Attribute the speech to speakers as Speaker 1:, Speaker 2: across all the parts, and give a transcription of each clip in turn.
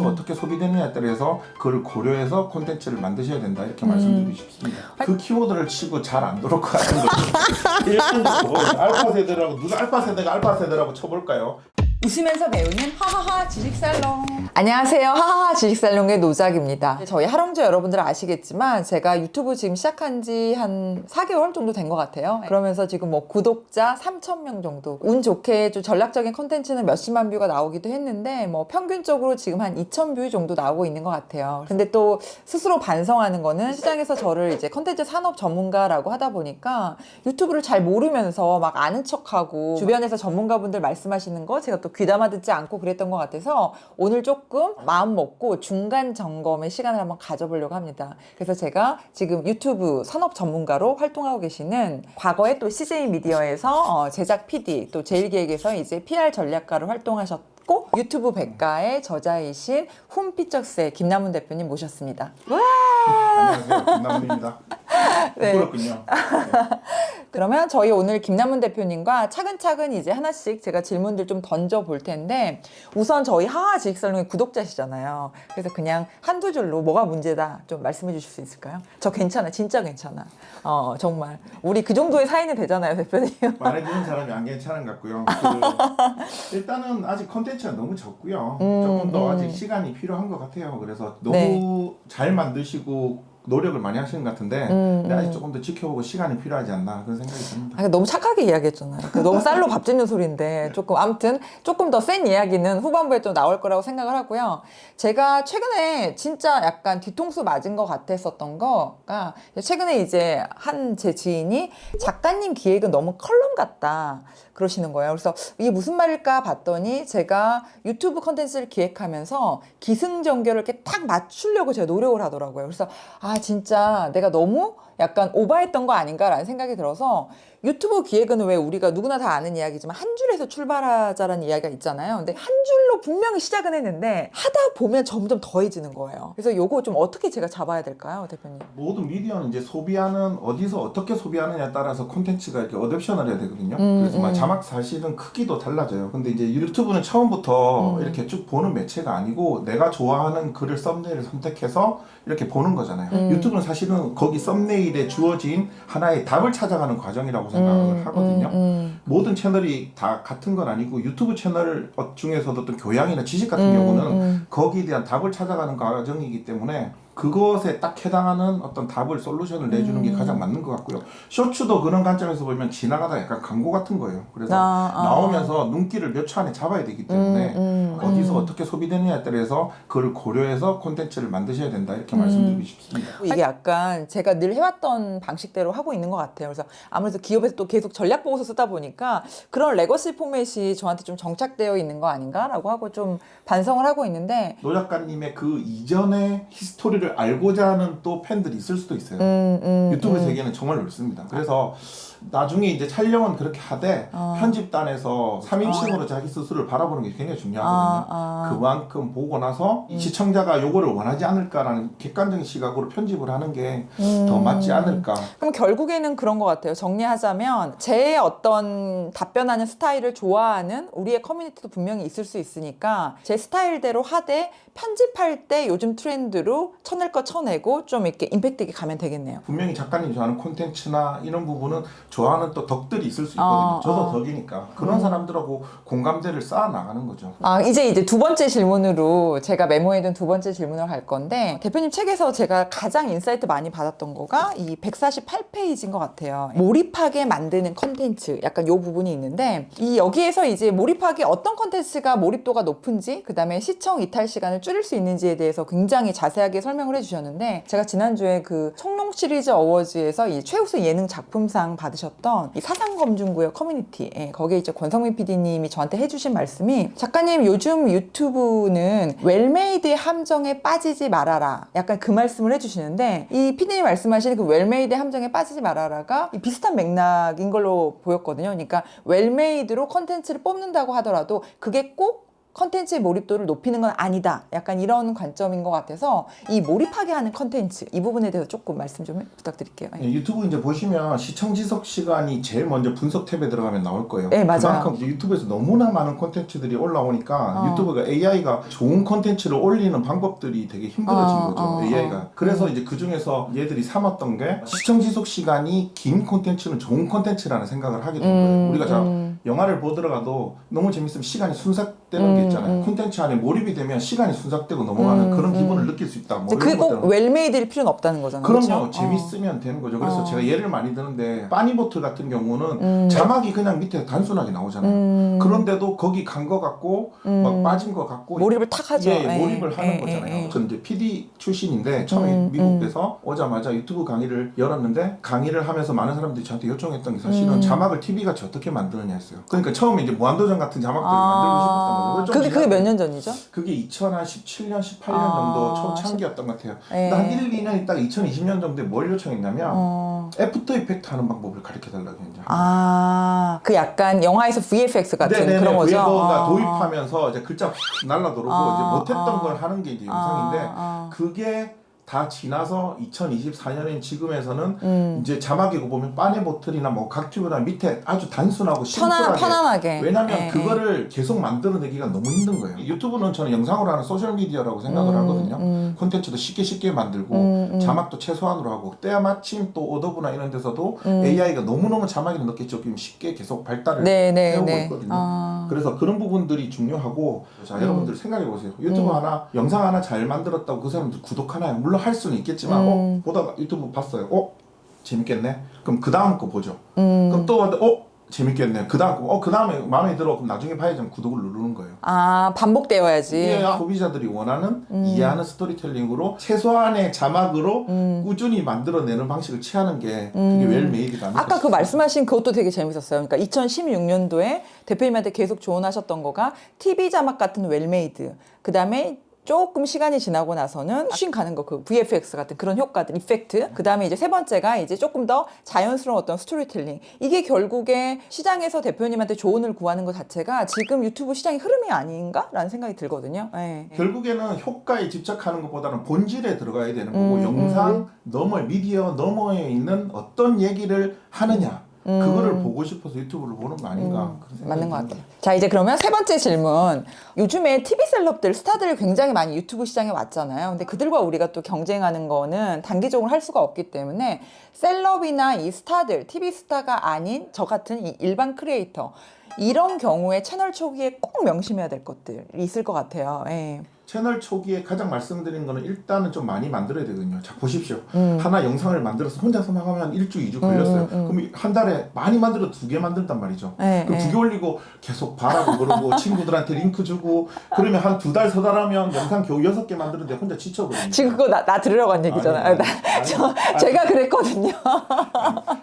Speaker 1: 어떻게 소비되느냐에 따라서 그걸 고려해서 콘텐츠를 만드셔야 된다 이렇게 말씀드리고 싶습니다. 그 키워드를 치고 잘 안 들어올 것 같은 거죠. 일반적으로 알파 세대라고 누가 알파 세대가 알파 세대라고 쳐볼까요?
Speaker 2: 웃으면서 배우는 하하하 지식살롱. 안녕하세요. 하하하 지식살롱의 노작입니다. 저희 하롱조 여러분들 아시겠지만 제가 유튜브 지금 시작한 지 한 4개월 정도 된 것 같아요. 그러면서 지금 뭐 구독자 3,000명 정도, 운 좋게 좀 전략적인 컨텐츠는 몇십만 뷰가 나오기도 했는데 뭐 평균적으로 지금 한 2,000뷰 정도 나오고 있는 것 같아요. 근데 또 스스로 반성하는 거는 시장에서 저를 이제 컨텐츠 산업 전문가라고 하다 보니까 유튜브를 잘 모르면서 막 아는 척하고 주변에서 전문가분들 말씀하시는 거 제가 또 귀담아 듣지 않고 그랬던 것 같아서 오늘 조금 마음 먹고 중간 점검의 시간을 한번 가져보려고 합니다. 그래서 제가 지금 유튜브 산업 전문가로 활동하고 계시는 과거에 또 CJ 미디어에서 제작 PD 또 제일기획에서 이제 PR 전략가로 활동하셨고 유튜브 백가의 저자이신 훔피적스의 김남훈 대표님 모셨습니다. 와!
Speaker 1: 안녕하세요. 김남훈입니다.
Speaker 2: 네.
Speaker 1: 부끄럽군요.
Speaker 2: 그러면 저희 오늘 김남훈 대표님과 차근차근 이제 하나씩 제가 질문들 좀 던져 볼 텐데 우선 저희 하하 지식살롱의 구독자시잖아요. 그래서 그냥 한두 줄로 뭐가 문제다 좀 말씀해 주실 수 있을까요? 저 괜찮아. 진짜 괜찮아. 정말. 우리 그 정도의 사이는 되잖아요, 대표님.
Speaker 1: 말해주는 사람이 안 괜찮은 것 같고요. 일단은 아직 컨텐츠가 너무 적고요. 조금 더 아직 시간이 필요한 것 같아요. 그래서 너무
Speaker 2: 네.
Speaker 1: 잘 만드시고 노력을 많이 하시는 것 같은데 근데 아직 조금 더 지켜보고 시간이 필요하지 않나 그런 생각이 듭니다.
Speaker 2: 너무 착하게 이야기했잖아요. 너무 쌀로 밥 짓는 소리인데 조금 아무튼 조금 더 센 이야기는 후반부에 또 나올 거라고 생각을 하고요. 제가 최근에 진짜 약간 뒤통수 맞은 것 같았었던 거가 최근에 이제 한 제 지인이 작가님 기획은 너무 컬럼 같다 그러시는 거예요. 그래서 이게 무슨 말일까 봤더니 제가 유튜브 컨텐츠를 기획하면서 기승전결을 이렇게 딱 맞추려고 제가 노력을 하더라고요. 그래서 진짜 내가 너무 약간 오버했던 거 아닌가라는 생각이 들어서 유튜브 기획은 왜 우리가 누구나 다 아는 이야기지만 한 줄에서 출발하자라는 이야기가 있잖아요. 근데 한 줄로 분명히 시작은 했는데 하다 보면 점점 더해지는 거예요. 그래서 요거 좀 어떻게 제가 잡아야 될까요, 대표님?
Speaker 1: 모든 미디어는 이제 소비하는 어디서 어떻게 소비하느냐에 따라서 콘텐츠가 이렇게 어댑션을 해야 되거든요. 그래서 막 자막 사실은 크기도 달라져요. 근데 이제 유튜브는 처음부터 이렇게 쭉 보는 매체가 아니고 내가 좋아하는 글을 썸네일을 선택해서 이렇게 보는 거잖아요. 유튜브는 사실은 거기 썸네일에 주어진 하나의 답을 찾아가는 과정이라고 생각을 하거든요. 모든 채널이 다 같은 건 아니고 유튜브 채널 중에서도 또 교양이나 지식 같은 경우는 거기에 대한 답을 찾아가는 과정이기 때문에 그것에 딱 해당하는 어떤 답을 솔루션을 내주는 게 가장 맞는 것 같고요. 쇼츠도 그런 관점에서 보면 지나가다 약간 광고 같은 거예요. 그래서 나오면서 눈길을 몇 초 안에 잡아야 되기 때문에 어디서 어떻게 소비되느냐에 따라서 그걸 고려해서 콘텐츠를 만드셔야 된다 이렇게 말씀드리고 싶습니다.
Speaker 2: 이게 약간 제가 늘 해왔던 방식대로 하고 있는 것 같아요. 그래서 아무래도 기업에서 또 계속 전략 보고서 쓰다 보니까 그런 레거시 포맷이 저한테 좀 정착되어 있는 거 아닌가라고 하고 좀 반성을 하고 있는데
Speaker 1: 노 작가님의 그 이전의 히스토리를 알고자 하는 또 팬들이 있을 수도 있어요. 유튜브 세계는 정말 넓습니다. 그래서 나중에 이제 촬영은 그렇게 하되 편집단에서 3인칭으로 자기 스스로를 바라보는 게 굉장히 중요하거든요. 그만큼 보고 나서 시청자가 요거를 원하지 않을까라는 객관적인 시각으로 편집을 하는 게 더 맞지 않을까.
Speaker 2: 그럼 결국에는 그런 것 같아요. 정리하자면 제 어떤 답변하는 스타일을 좋아하는 우리의 커뮤니티도 분명히 있을 수 있으니까 제 스타일대로 하되 편집할 때 요즘 트렌드로 쳐낼 거 쳐내고 좀 이렇게 임팩트 있게 가면 되겠네요.
Speaker 1: 분명히 작가님 좋아하는 콘텐츠나 이런 부분은 좋아하는 또 덕들이 있을 수 있거든요. 저도 덕이니까 그런 사람들하고 공감대를 쌓아 나가는 거죠.
Speaker 2: 이제 두 번째 질문으로 제가 메모해둔 두 번째 질문을 할 건데 대표님 책에서 제가 가장 인사이트 많이 받았던 거가 이 148페이지인 것 같아요. 몰입하게 만드는 컨텐츠 약간 요 부분이 있는데 여기에서 이제 몰입하게 어떤 컨텐츠가 몰입도가 높은지 그 다음에 시청 이탈 시간을 줄일 수 있는지에 대해서 굉장히 자세하게 설명을 해주셨는데 제가 지난주에 그 청룡 시리즈 어워즈에서 이 최우수 예능 작품상 받으셨던 이 사상검증구역 커뮤니티 거기에 이제 권성민 PD님이 저한테 해주신 말씀이 작가님 요즘 유튜브는 웰메이드의 함정에 빠지지 말아라 약간 그 말씀을 해주시는데 이 PD님 말씀하시는 그 웰메이드의 함정에 빠지지 말아라가 비슷한 맥락인 걸로 보였거든요. 그러니까 웰메이드로 컨텐츠를 뽑는다고 하더라도 그게 꼭 컨텐츠의 몰입도를 높이는 건 아니다. 약간 이런 관점인 것 같아서 이 몰입하게 하는 컨텐츠 이 부분에 대해서 조금 말씀 좀 부탁드릴게요.
Speaker 1: 네, 유튜브 이제 보시면 시청 지속 시간이 제일 먼저 분석 탭에 들어가면 나올 거예요.
Speaker 2: 네, 맞아요.
Speaker 1: 그만큼 이제 유튜브에서 너무나 많은 콘텐츠들이 올라오니까 유튜브가 AI가 좋은 콘텐츠를 올리는 방법들이 되게 힘들어진 거죠. AI가. 그래서 이제 그 중에서 얘들이 삼았던 게 시청 지속 시간이 긴 콘텐츠는 좋은 콘텐츠라는 생각을 하게 된 거예요. 우리가 자 영화를 보더라도 너무 재밌으면 시간이 순삭되는 게 있잖아요. 콘텐츠 안에 몰입이 되면 시간이 순삭되고 넘어가는 그런 기분을 느낄 수 있다. 뭐
Speaker 2: 그게
Speaker 1: 이런
Speaker 2: 꼭
Speaker 1: 것들은.
Speaker 2: 웰메이드일 필요는 없다는 거잖아요.
Speaker 1: 그럼요.
Speaker 2: 그렇죠?
Speaker 1: 재밌으면 되는 거죠. 그래서 제가 예를 많이 드는데 빠니보트 같은 경우는 자막이 그냥 밑에 단순하게 나오잖아요. 그런데도 거기 간 거 같고 막 빠진 거 같고
Speaker 2: 몰입을 탁 하죠.
Speaker 1: 예, 몰입을 하는 거잖아요. 저는 이제 PD 출신인데 처음에 미국에서 오자마자 유튜브 강의를 열었는데 강의를 하면서 많은 사람들이 저한테 요청했던 게 사실은 자막을 TV같이 어떻게 만드느냐 했어요. 그러니까 처음에 이제 무한도전 같은 자막들을 만들고 싶었던 거죠.
Speaker 2: 그게 몇 년 전이죠?
Speaker 1: 그게 2017년, 18년 정도 초창기였던 것 같아요. 근데 한 1, 2년 있다가 2020년 정도에 뭘 요청했냐면 애프터 이펙트 하는 방법을 가르쳐달라고 했죠.
Speaker 2: 그 약간 영화에서 VFX 같은
Speaker 1: 네네네,
Speaker 2: 그런 거죠?
Speaker 1: VFX가 도입하면서 이제 글자 날라들어오고 이제 못했던 걸 하는 게 이제 영상인데 그게 다 지나서 2024년인 지금에서는 이제 자막이고 보면 빠네 버튼이나 뭐 각튜브나 밑에 아주 단순하고 심플하게
Speaker 2: 편안하게.
Speaker 1: 왜냐면 그거를 계속 만들어내기가 너무 힘든 거예요. 유튜브는 저는 영상으로 하는 소셜미디어라고 생각을 하거든요. 콘텐츠도 쉽게 만들고 자막도 최소한으로 하고 때마침 또 오더브나 이런 데서도 AI가 너무너무 자막이 넣기 조금 쉽게 계속 발달을 해오고 있거든요. 그래서 그런 부분들이 중요하고 자 여러분들 생각해 보세요. 유튜브 하나 영상 하나 잘 만들었다고 그 사람들 구독하나요? 물론 할 수는 있겠지만 보다가 유튜브 봤어요. 재밌겠네. 그럼 그 다음 거 보죠. 그럼 또 재밌겠네. 그 다음 거 그 다음에 마음에 들어. 그럼 나중에 봐야지 하면 구독을 누르는 거예요.
Speaker 2: 반복되어야지.
Speaker 1: 이게 소비자들이 원하는 이해하는 스토리텔링으로 최소한의 자막으로 꾸준히 만들어내는 방식을 취하는 게 그게 웰메이드가 아닐까
Speaker 2: 아까 그 말씀하신 그것도 되게 재밌었어요. 그러니까 2016년도에 대표님한테 계속 조언하셨던 거가 TV 자막 같은 웰메이드. 그 다음에 조금 시간이 지나고 나서는 쉰 가는 거, 그 VFX 같은 그런 효과들, 이펙트. 그 다음에 이제 세 번째가 이제 조금 더 자연스러운 어떤 스토리텔링. 이게 결국에 시장에서 대표님한테 조언을 구하는 것 자체가 지금 유튜브 시장의 흐름이 아닌가? 라는 생각이 들거든요. 네.
Speaker 1: 결국에는 효과에 집착하는 것보다는 본질에 들어가야 되는 거고 영상 너머, 미디어 너머에 있는 어떤 얘기를 하느냐. 그거를 보고 싶어서 유튜브를 보는 거 아닌가 그런 생각이
Speaker 2: 맞는 것
Speaker 1: 드는
Speaker 2: 같아요.
Speaker 1: 거예요.
Speaker 2: 자, 이제 그러면 세 번째 질문. 요즘에 TV 셀럽들, 스타들이 굉장히 많이 유튜브 시장에 왔잖아요. 근데 그들과 우리가 또 경쟁하는 거는 단기적으로 할 수가 없기 때문에 셀럽이나 이 스타들, TV 스타가 아닌 저 같은 이 일반 크리에이터 이런 경우에 채널 초기에 꼭 명심해야 될 것들이 있을 것 같아요. 예.
Speaker 1: 채널 초기에 가장 말씀드린 거는 일단은 좀 많이 만들어야 되거든요. 자 보십시오. 하나 영상을 만들어서 혼자서만 하면 한 1주, 2주 걸렸어요. 그럼 한 달에 많이 만들어도 2개 만든단 말이죠. 그럼 2개 올리고 계속 봐라고 그러고 친구들한테 링크 주고 그러면 한 2달, 3달 하면 영상 겨우 6개 만드는데 혼자 지쳐버립니다.
Speaker 2: 지금 그거 나 들으려고 한 얘기잖아요. 제가 그랬거든요.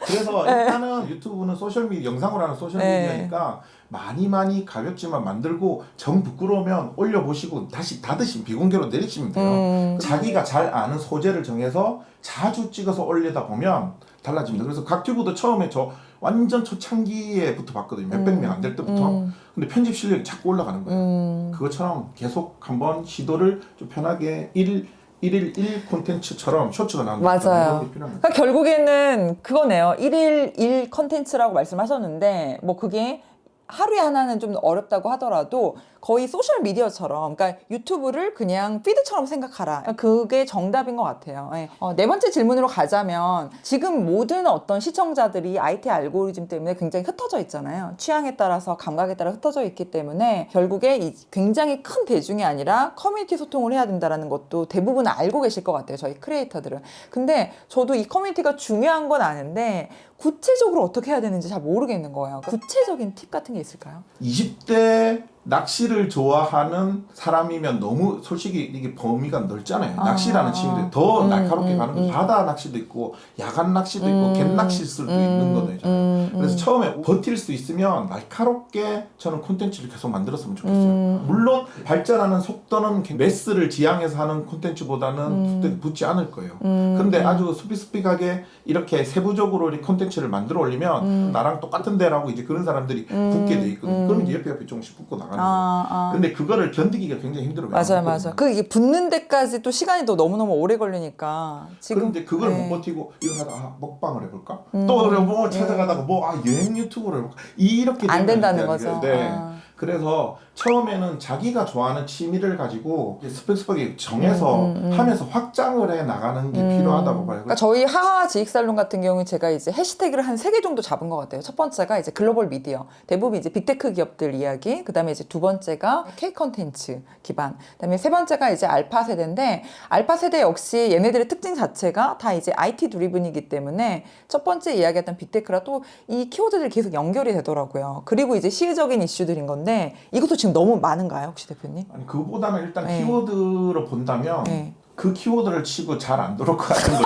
Speaker 1: 그래서 일단은 유튜브는 소셜미디어, 영상으로 하는 소셜미디어니까 많이 가볍지만 만들고 정 부끄러우면 올려보시고 다시 닫으시면 비공개로 내리시면 돼요. 자기가 잘 아는 소재를 정해서 자주 찍어서 올리다 보면 달라집니다. 그래서 각튜브도 처음에 저 완전 초창기에부터 봤거든요. 몇백 명 안 될 때부터. 근데 편집 실력이 자꾸 올라가는 거예요. 그것처럼 계속 한번 시도를 좀 편하게 1일 1 콘텐츠처럼 쇼츠가 나오는
Speaker 2: 맞아요. 그러니까 결국에는 그거네요. 1일 1 콘텐츠라고 말씀하셨는데 뭐 그게 하루에 하나는 좀 어렵다고 하더라도 거의 소셜 미디어처럼, 그러니까 유튜브를 그냥 피드처럼 생각하라. 그게 정답인 것 같아요. 네. 네 번째 질문으로 가자면 지금 모든 어떤 시청자들이 IT 알고리즘 때문에 굉장히 흩어져 있잖아요. 취향에 따라서 감각에 따라 흩어져 있기 때문에 결국에 이 굉장히 큰 대중이 아니라 커뮤니티 소통을 해야 된다는 것도 대부분 알고 계실 것 같아요. 저희 크리에이터들은. 근데 저도 이 커뮤니티가 중요한 건 아는데 구체적으로 어떻게 해야 되는지 잘 모르겠는 거예요. 구체적인 팁 같은 게 있을까요?
Speaker 1: 20대 낚시를 좋아하는 사람이면 너무 솔직히 이게 범위가 넓잖아요. 낚시라는 친구들이 더 날카롭게 가는 거예요. 바다 낚시도 있고 야간 낚시도 있고 갯낚시일 수도 있는 거잖아요. 그래서 처음에 버틸 수 있으면 날카롭게 저는 콘텐츠를 계속 만들었으면 좋겠어요. 물론 발전하는 속도는 매스를 지향해서 하는 콘텐츠보다는 붙지 않을 거예요. 근데 아주 스피스픽하게 이렇게 세부적으로 이 콘텐츠를 만들어 올리면 나랑 똑같은 데라고 이제 그런 사람들이 붙게 돼 있거든요. 그러면 이제 옆에 조금씩 붙고 나가 나가는 거예요. 근데 그거를 견디기가 굉장히 힘들어요.
Speaker 2: 맞아요. 그 이게 붙는 데까지 또 시간이 또 너무너무 오래 걸리니까 지금
Speaker 1: 그런데 그걸
Speaker 2: 네.
Speaker 1: 못 버티고 이거 하다 먹방을 해볼까? 또 뭐 찾아가다가 여행 유튜브를 해볼까? 이렇게
Speaker 2: 안
Speaker 1: 되면
Speaker 2: 된다는
Speaker 1: 이제
Speaker 2: 거죠.
Speaker 1: 네. 그래서 처음에는 자기가 좋아하는 취미를 가지고 스펙스펙하게 정해서 하면서 확장을 해 나가는 게 필요하다고 봐요.
Speaker 2: 그러니까 저희 하하 지식살롱 같은 경우는 제가 이제 해시태그를 한 3개 정도 잡은 것 같아요. 첫 번째가 이제 글로벌 미디어. 대부분 이제 빅테크 기업들 이야기. 그 다음에 이제 두 번째가 K 컨텐츠 기반. 그 다음에 세 번째가 이제 알파 세대인데, 알파 세대 역시 얘네들의 특징 자체가 다 이제 IT 드리븐이기 때문에 첫 번째 이야기했던 빅테크라 또 이 키워드들이 계속 연결이 되더라고요. 그리고 이제 시의적인 이슈들인 건데, 이것도 지금 너무 많은가요, 혹시 대표님?
Speaker 1: 아니 그거보다는 일단
Speaker 2: 네.
Speaker 1: 키워드로 본다면
Speaker 2: 네.
Speaker 1: 그 키워드를 치고 잘 안 들어올 것 같은 거죠.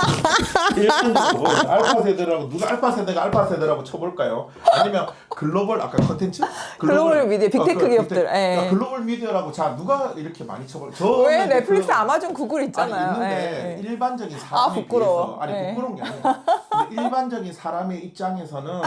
Speaker 1: 일반적으로 알파 세대라고 누가 알파 세대라고 쳐볼까요? 아니면 글로벌 아까 컨텐츠?
Speaker 2: 글로벌 미디어, 빅테크 기업들.
Speaker 1: 그러니까
Speaker 2: 예.
Speaker 1: 글로벌 미디어라고 자 누가 이렇게 많이 쳐볼?
Speaker 2: 왜 넷플릭스, 아마존, 구글 있잖아요.
Speaker 1: 아니 있는데
Speaker 2: 예.
Speaker 1: 일반적인 사람에
Speaker 2: 부끄러워.
Speaker 1: 비해서 아니
Speaker 2: 예.
Speaker 1: 부끄러운 게 아니라 근데 일반적인 사람의 입장에서는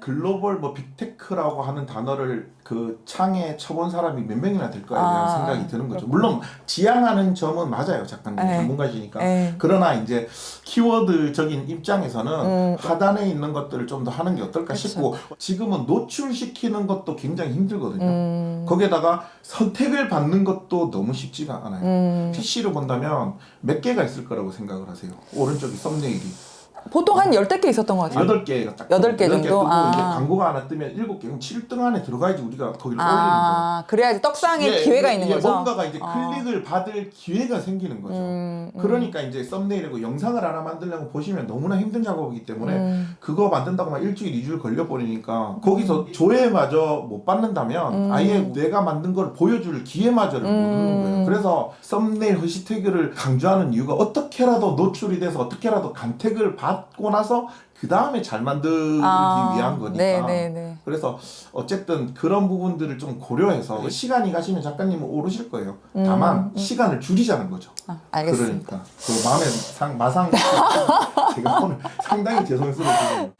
Speaker 1: 글로벌 뭐 빅테크라고 하는 단어를 그 창에 쳐본 사람이 몇 명이나 될 거에 대한 생각이 드는 거죠. 물론 지향하는 점은 맞아요, 작가님 전문가시니까. 그러나 이제 키워드적인 입장에서는 하단에 있는 것들을 좀 더 하는 게 어떨까 싶고 지금은 노출시키는 것도 굉장히 힘들거든요. 거기에다가 선택을 받는 것도 너무 쉽지가 않아요. PC로 본다면 몇 개가 있을 거라고 생각을 하세요? 오른쪽이 썸네일이.
Speaker 2: 보통 한 10개 있었던 것 같아요.
Speaker 1: 8개가 딱
Speaker 2: 8개 정도?
Speaker 1: 뜨고 이제
Speaker 2: 아.
Speaker 1: 광고가 하나 뜨면 7개, 그럼 7등 안에 들어가야지 우리가 거기를 올리는 거예요.
Speaker 2: 그래야지 떡상에 기회가 있는 거죠.
Speaker 1: 뭔가가 이제 클릭을 받을 기회가 생기는 거죠. 그러니까 이제 썸네일이고 영상을 하나 만들려고 보시면 너무나 힘든 작업이기 때문에 그거 만든다고 막 일주일, 2주일 걸려버리니까 거기서 조회마저 못 받는다면 아예 내가 만든 걸 보여줄 기회마저를 못 얻는 거예요. 그래서 썸네일 해시태그를 강조하는 이유가 어떻게라도 노출이 돼서 어떻게라도 간택을 받고 나서 그 다음에 잘 만들기 위한 거니까.
Speaker 2: 네네네.
Speaker 1: 그래서 어쨌든 그런 부분들을 좀 고려해서 시간이 가시면 작가님은 오르실 거예요. 다만 시간을 줄이자는 거죠.
Speaker 2: 알겠습니다.
Speaker 1: 그러니까 그 마음에 마상 제가 오늘 상당히 죄송스러워요.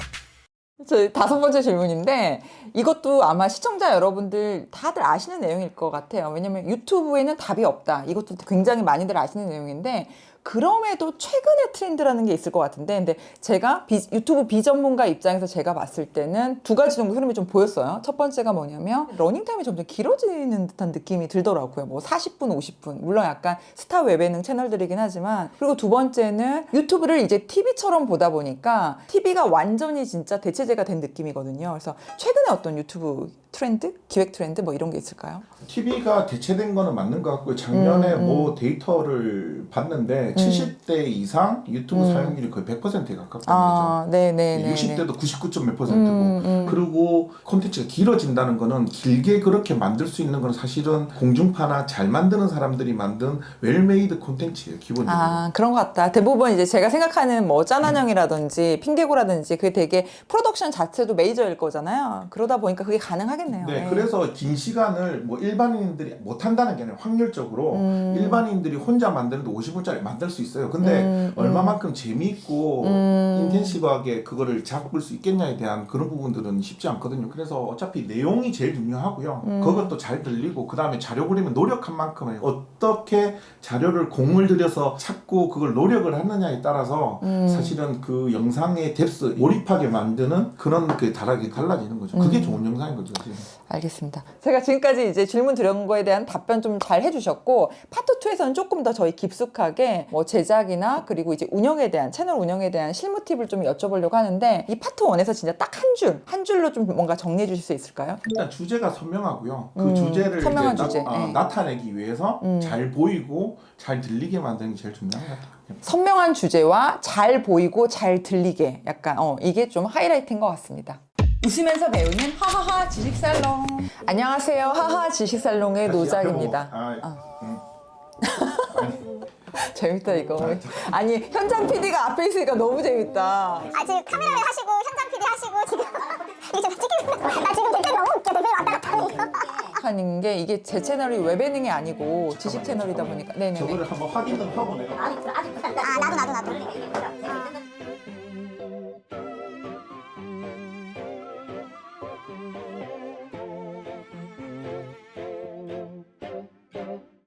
Speaker 2: 저희 5번째 질문인데 이것도 아마 시청자 여러분들 다들 아시는 내용일 것 같아요. 왜냐면 유튜브에는 답이 없다. 이것도 굉장히 많이들 아시는 내용인데 그럼에도 최근의 트렌드라는 게 있을 것 같은데 근데 제가 유튜브 비전문가 입장에서 제가 봤을 때는 2가지 정도 흐름이 좀 보였어요. 첫 번째가 뭐냐면 러닝타임이 점점 길어지는 듯한 느낌이 들더라고요. 뭐 40분, 50분. 물론 약간 스타 웹예능 채널들이긴 하지만 그리고 두 번째는 유튜브를 이제 TV처럼 보다 보니까 TV가 완전히 진짜 대체제가 된 느낌이거든요. 그래서 최근에 어떤 유튜브 트렌드? 기획 트렌드? 뭐 이런 게 있을까요?
Speaker 1: TV가 대체된 거는 맞는 것 같고요. 작년에 뭐 데이터를 봤는데 70대 이상 유튜브 사용률이 거의 100%에 가깝다는 거죠.
Speaker 2: 네네네.
Speaker 1: 60대도 99점 몇 %고 그리고 콘텐츠가 길어진다는 거는 길게 그렇게 만들 수 있는 건 사실은 공중파나 잘 만드는 사람들이 만든 웰메이드 콘텐츠예요. 기본적으로.
Speaker 2: 그런 것 같다. 대부분 이제 제가 생각하는 뭐 짠한형이라든지 핑계고라든지 그게 되게 프로덕션 자체도 메이저일 거잖아요. 그러다 보니까 그게 가능하겠네요.
Speaker 1: 네, 그래서 긴 시간을 뭐 일반인들이 못 한다는 게 아니라 확률적으로 일반인들이 혼자 만드는데 50분짜리 만들 수 있어요. 근데 얼마만큼 재미있고 인텐시브하게 그거를 잡을 수 있겠냐에 대한 그런 부분들은 쉽지 않거든요. 그래서 어차피 내용이 제일 중요하고요. 그것도 잘 들리고 그 다음에 자료 그리면 노력한 만큼은 어떻게 자료를 공을 들여서 찾고 그걸 노력을 하느냐에 따라서 사실은 그 영상의 뎁스 몰입하게 만드는 그런 그 다락이 달라지는 거죠. 그게 좋은 영상인 거죠. 지금.
Speaker 2: 알겠습니다. 제가 지금까지 이제 질문 드린 거에 대한 답변 좀 잘 해주셨고 파트 2에서는 조금 더 저희 깊숙하게 뭐 제작이나 그리고 이제 운영에 대한 채널 운영에 대한 실무 팁을 좀 여쭤보려고 하는데 이 파트 1에서 진짜 딱 한 줄로 좀 뭔가 정리해 주실 수 있을까요?
Speaker 1: 일단 주제가 선명하고요. 그 주제를 이제
Speaker 2: 선명한 주제. 네.
Speaker 1: 나타내기 위해서 잘 보이고 잘 들리게 만드는 게 제일 중요한 것 같아요.
Speaker 2: 선명한 주제와 잘 보이고 잘 들리게 약간 이게 좀 하이라이트인 것 같습니다. 웃으면서 배우는 하하하 지식살롱. 안녕하세요. 하하 지식살롱의 노작입니다. 재밌다 이거. 아니 현장 PD가 앞에 있으니까 너무 재밌다.
Speaker 3: 지금 카메라맨 하시고 현장 PD 하시고 지금 이게 좀 찍히는 나 지금 대표님 너무 웃겨. 대표님 왔다 갔다 하는 거.
Speaker 2: 하는 게 이게 제 채널이 웹예능이 아니고 지식 채널이다 보니까 네네네.
Speaker 1: 저거를 한번 확인 좀 하고 내가
Speaker 3: 나도